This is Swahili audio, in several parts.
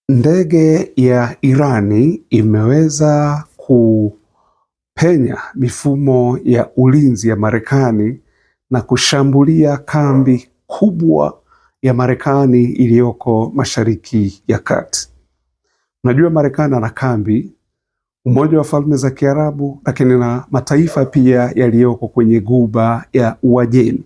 Ndege ya Irani imeweza kupenya mifumo ya ulinzi ya Marekani na kushambulia kambi kubwa ya Marekani iliyoko Mashariki ya Kati. Unajua Marekani ana kambi Umoja wa Falme za Kiarabu, lakini na mataifa pia yaliyoko kwenye Ghuba ya Uajemi.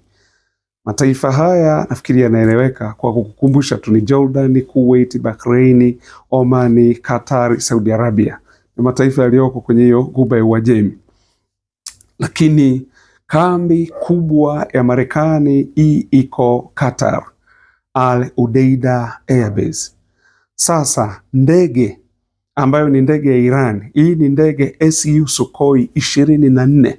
Mataifa haya nafikiri yanaeleweka kwa kukukumbusha tu, ni Jordan, Kuwait, Bahrain, Oman, Qatar, Saudi Arabia. Ni mataifa yaliyoko kwenye hiyo Ghuba ya Uajemi. Lakini kambi kubwa ya Marekani hii iko Qatar, Al Udeida Air Base. Sasa ndege ambayo ni ndege ya Iran, hii ni ndege Su Sukhoi 24,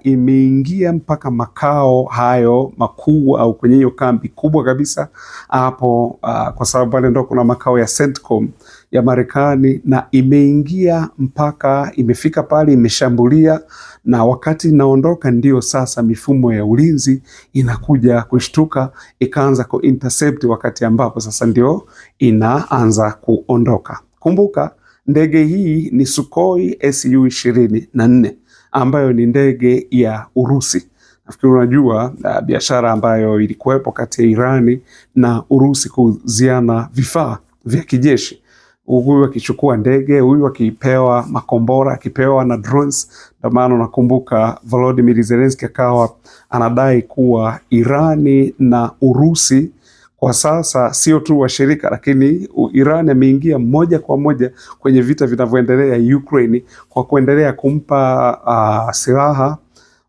imeingia mpaka makao hayo makuu au kwenye hiyo kambi kubwa kabisa hapo, kwa sababu pale ndo kuna makao ya CENTCOM ya Marekani, na imeingia mpaka imefika pale, imeshambulia, na wakati inaondoka ndio sasa mifumo ya ulinzi inakuja kushtuka, ikaanza intercept, wakati ambapo sasa ndio inaanza kuondoka. Kumbuka ndege hii ni Sukhoi Su-24 ambayo ni ndege ya Urusi. Nafikiri unajua biashara ambayo ilikuwepo kati ya Irani na Urusi kuziana vifaa vya kijeshi. Huyu akichukua ndege, huyu akipewa makombora, akipewa na drones. Ndio maana unakumbuka Volodymyr Zelensky akawa anadai kuwa Irani na Urusi kwa sasa sio tu washirika, lakini Iran ameingia moja kwa moja kwenye vita vinavyoendelea Ukraine kwa kuendelea kumpa silaha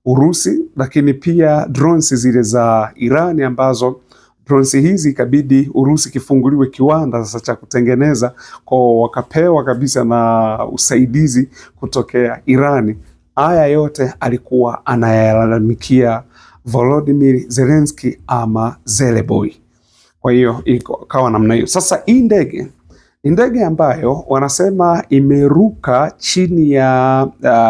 Urusi, lakini pia drones zile za Iran, ambazo drones hizi ikabidi Urusi kifunguliwe kiwanda sasa cha kutengeneza, kwa wakapewa kabisa na usaidizi kutokea Irani. Haya yote alikuwa anayalalamikia Volodymyr Zelensky ama Zeleboy. Kwa hiyo ikawa namna hiyo. Sasa hii ndege ni ndege ambayo wanasema imeruka chini ya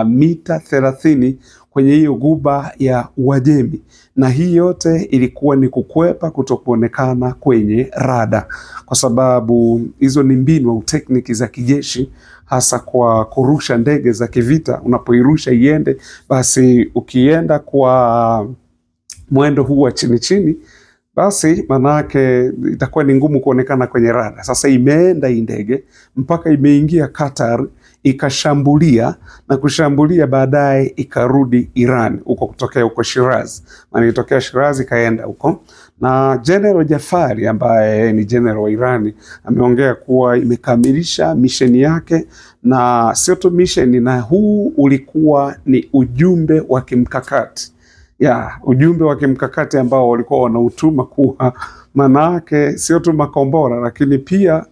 mita 30 kwenye hiyo Ghuba ya Uajemi, na hii yote ilikuwa ni kukwepa kutokuonekana kwenye rada, kwa sababu hizo ni mbinu au tekniki za kijeshi, hasa kwa kurusha ndege za kivita. Unapoirusha iende, basi ukienda kwa mwendo huu wa chini chini, basi manake itakuwa ni ngumu kuonekana kwenye rada. Sasa imeenda hii ndege mpaka imeingia Qatar, ikashambulia na kushambulia, baadaye ikarudi Iran huko, kutokea huko Shiraz. Maana ilitokea Shiraz ikaenda huko, na General Jafari ambaye ni general wa Iran ameongea kuwa imekamilisha misheni yake, na sio tu misheni, na huu ulikuwa ni ujumbe wa kimkakati ujumbe wa kimkakati ambao walikuwa wanautuma, kuwa manake sio tu makombora, lakini pia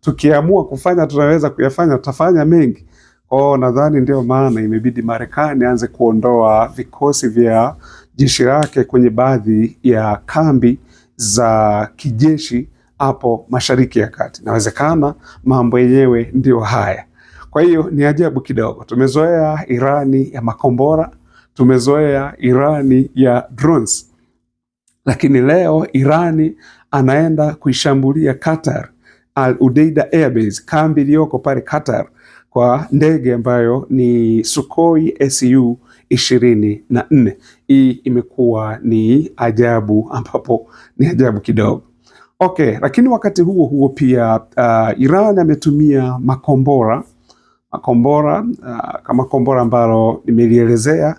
tukiamua kufanya tunaweza kuyafanya, tutafanya mengi. Kwa nadhani ndio maana imebidi Marekani anze kuondoa vikosi vya jeshi lake kwenye baadhi ya kambi za kijeshi hapo Mashariki ya Kati. Inawezekana mambo yenyewe ndio haya. Kwa hiyo ni ajabu kidogo. Tumezoea Irani ya makombora, tumezoea Irani ya drones, lakini leo Irani anaenda kuishambulia Qatar, Al Udeida Air Base, kambi iliyoko pale Qatar, kwa ndege ambayo ni Sukhoi Su-24. Hii imekuwa ni ajabu, ambapo ni ajabu kidogo. Okay, lakini wakati huo huo pia Iran ametumia makombora kama kombora ambalo nimelielezea,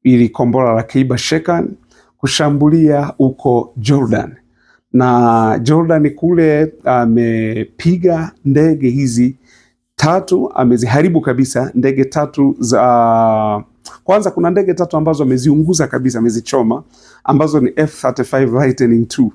ili kombora la Kaiba Shekan, kushambulia huko Jordan. Na Jordan kule amepiga ndege hizi tatu, ameziharibu kabisa ndege tatu za kwanza. Kuna ndege tatu ambazo ameziunguza kabisa, amezichoma, ambazo ni F-35 Lightning II.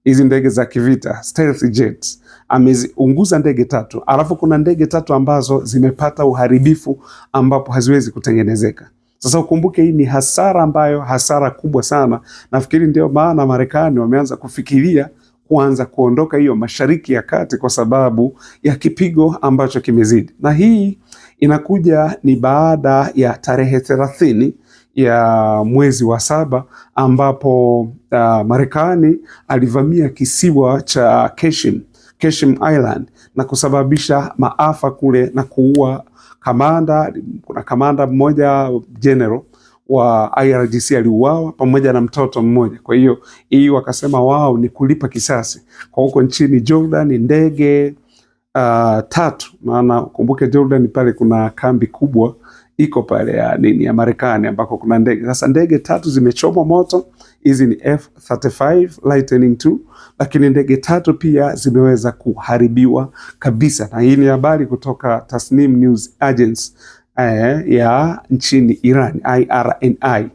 Hizi ndege za kivita stealth jets, ameziunguza ndege tatu. Alafu kuna ndege tatu ambazo zimepata uharibifu ambapo haziwezi kutengenezeka. Sasa ukumbuke hii ni hasara kubwa sana. Nafikiri ndio maana Marekani wameanza kufikiria kuanza kuondoka hiyo Mashariki ya Kati, kwa sababu ya kipigo ambacho kimezidi. Na hii inakuja ni baada ya tarehe 30 ya mwezi wa 7, ambapo Marekani alivamia kisiwa cha Keshim Qasem Island na kusababisha maafa kule na kuua kamanda. Kuna kamanda mmoja general wa IRGC aliuawa pamoja na mtoto mmoja. Kwa hiyo wakasema wao ni kulipa kisasi. Kwa huko nchini Jordan ndege 3, maana kumbuke Jordan pale kuna kambi kubwa iko pale ya Marekani ambako kuna ndege. Sasa ndege 3 zimechomwa moto. Hizi ni F-35 Lightning II, lakini ndege 3 pia zimeweza kuharibiwa kabisa. Na hii ni habari kutoka Tasnim News Agency ya nchini Iran, IRNA,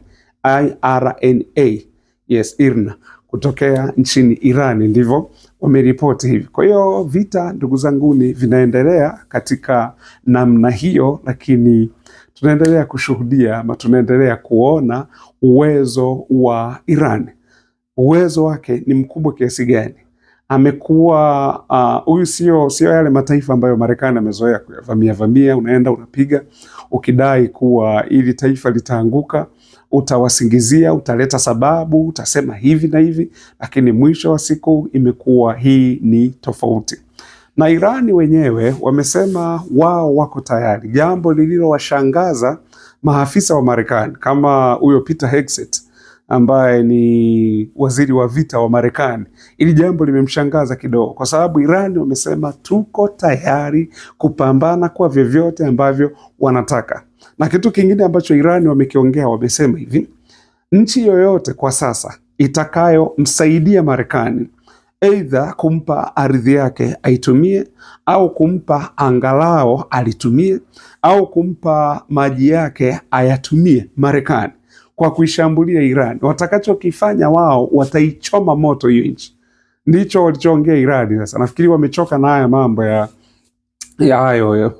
yes, IRNA, kutokea nchini Iran, ndivyo wameripoti hivi. Kwa hiyo vita, ndugu zanguni, vinaendelea katika namna hiyo, lakini tunaendelea kushuhudia ama tunaendelea kuona uwezo wa Iran. Uwezo wake ni mkubwa kiasi gani. Amekuwa huyu sio yale mataifa ambayo Marekani amezoea kuyavamia. Unaenda unapiga ukidai kuwa ili taifa litaanguka, utawasingizia, utaleta sababu, utasema hivi na hivi, lakini mwisho wa siku imekuwa hii ni tofauti. Na Irani wenyewe wamesema wao wako tayari, jambo lililowashangaza maafisa wa Marekani kama huyo Peter Hegseth ambaye ni waziri wa vita wa Marekani. Ili jambo limemshangaza kidogo, kwa sababu Irani wamesema tuko tayari kupambana kwa vyovyote ambavyo wanataka. Na kitu kingine ambacho Irani wamekiongea, wamesema hivi: nchi yoyote kwa sasa itakayomsaidia Marekani, aidha kumpa ardhi yake aitumie, au kumpa angalao alitumie, au kumpa maji yake ayatumie Marekani kwa kuishambulia Iran, watakachokifanya wao wataichoma moto hiyo nchi. Ndicho walichoongea Irani. Sasa nafikiri wamechoka na haya mambo ya hayo,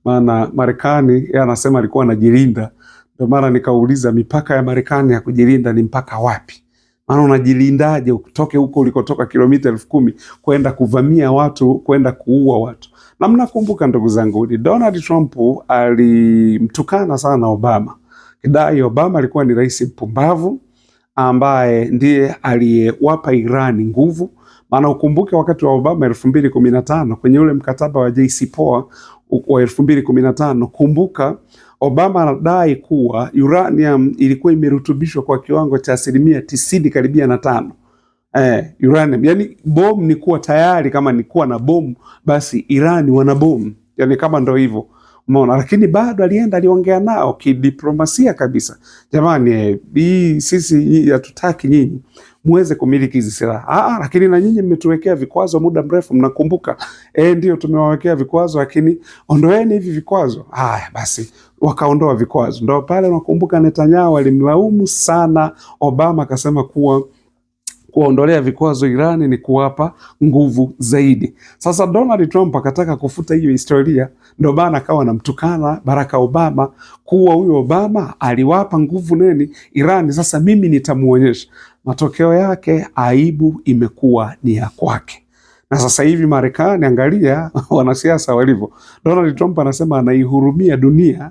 maana Marekani anasema alikuwa anajilinda. Ndio maana nikauliza mipaka ya Marekani ya kujilinda ni mpaka wapi? Maana unajilindaje utoke huko ulikotoka kilomita 10,000 kwenda kuvamia watu, kwenda kuua watu? Na mnakumbuka ndugu zangu, Donald Trump alimtukana sana Obama, kidai Obama alikuwa ni rais mpumbavu ambaye ndiye aliyewapa Irani nguvu. Maana ukumbuke wakati wa Obama 2015 kwenye ule mkataba wa JCPOA wa 2015, kumbuka Obama anadai kuwa uranium ilikuwa imerutubishwa kwa kiwango cha 90 karibia na 5. Uranium, yani bomu ni kuwa tayari, kama ni kuwa na bomu basi Irani wana bomu, yani kama ndo hivyo. Umeona, lakini bado aliongea nao kidiplomasia kabisa. Jamani, sisi hatutaki nyinyi muweze kumiliki hizi silaha. Lakini na nyinyi mmetuwekea vikwazo muda mrefu, mnakumbuka? Ndio tumewawekea vikwazo, lakini ondoeni hivi vikwazo. Basi wakaondoa vikwazo. Ndio pale unakumbuka Netanyahu alimlaumu sana Obama, akasema kuwa kuondolea vikwazo Irani ni kuwapa nguvu zaidi. Sasa Donald Trump akataka kufuta hiyo historia, ndio bana akawa anamtukana Barack Obama kuwa huyo Obama aliwapa nguvu Irani. Sasa mimi nitamuonyesha. Matokeo yake aibu imekuwa ni ya kwake. Na sasa hivi Marekani, angalia wanasiasa walivyo. Donald Trump anasema anaihurumia dunia.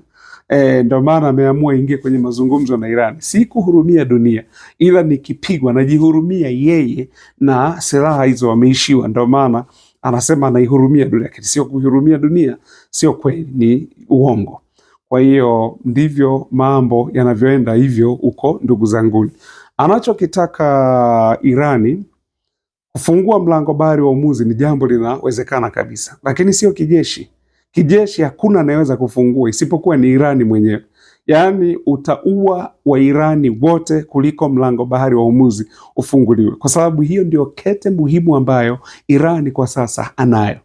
Ndio maana ameamua ingie kwenye mazungumzo na Iran. Si kuhurumia dunia, ila nikipigwa najihurumia yeye na silaha hizo wameishiwa. Ndio maana anasema anaihurumia dunia, lakini sio kuhurumia dunia, sio kweli, ni uongo. Kwa hiyo ndivyo mambo yanavyoenda hivyo huko, ndugu zangu. Anachokitaka Irani kufungua mlango bahari wa Hormuz ni jambo linawezekana kabisa, lakini sio kijeshi. Kijeshi hakuna anayeweza kufungua isipokuwa ni Irani mwenyewe. Yaani utaua wa Irani wote kuliko mlango bahari wa Hormuz ufunguliwe, kwa sababu hiyo ndio kete muhimu ambayo Irani kwa sasa anayo.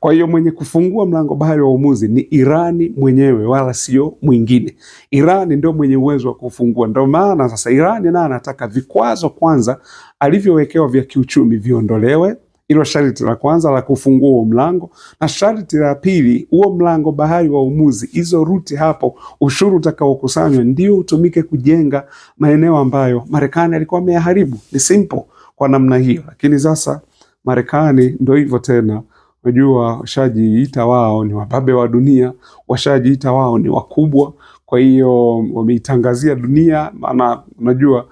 Kwa hiyo mwenye kufungua mlango bahari wa Hormuz ni Irani mwenyewe, wala sio mwingine. Irani ndio mwenye uwezo wa kufungua. Ndio maana sasa Irani na anataka vikwazo kwanza alivyowekewa vya kiuchumi viondolewe. Hilo sharti la kwanza la kufungua huo mlango, na sharti la pili, huo mlango bahari wa Hormuz, hizo ruti hapo, ushuru utakaokusanywa ndio utumike kujenga maeneo ambayo Marekani alikuwa ameyaharibu. Ni simple kwa namna hiyo. Lakini sasa Marekani ndio hivyo tena. Unajua, washajiita wao ni wababe wa dunia, washajiita wao ni wakubwa. Kwa hiyo wameitangazia dunia, maana unajua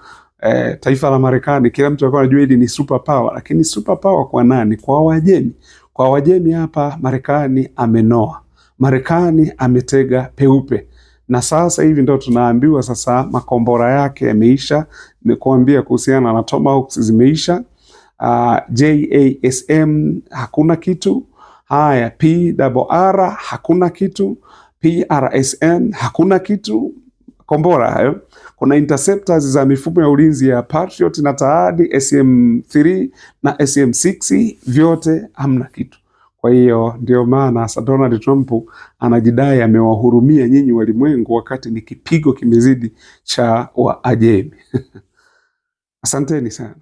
taifa la Marekani kila mtu alikuwa anajua hili ni super power, lakini super power kwa nani? Kwa Wajemi. Kwa Wajemi hapa Marekani amenoa, Marekani ametega peupe, na sasa hivi ndo tunaambiwa sasa makombora yake yameisha. Nimekuambia kuhusiana na Tomahawks zimeisha. JASM hakuna kitu. Haya, PRR hakuna kitu. PRSN hakuna kitu. Kombora hayo. Kuna interceptors za mifumo ya ulinzi ya Patriot na Taadi, SM3 na SM6, vyote hamna kitu. Kwa hiyo ndio maana sasa Donald Trump anajidai amewahurumia nyinyi walimwengu, wakati ni kipigo kimezidi cha Waajemi. Asanteni sana.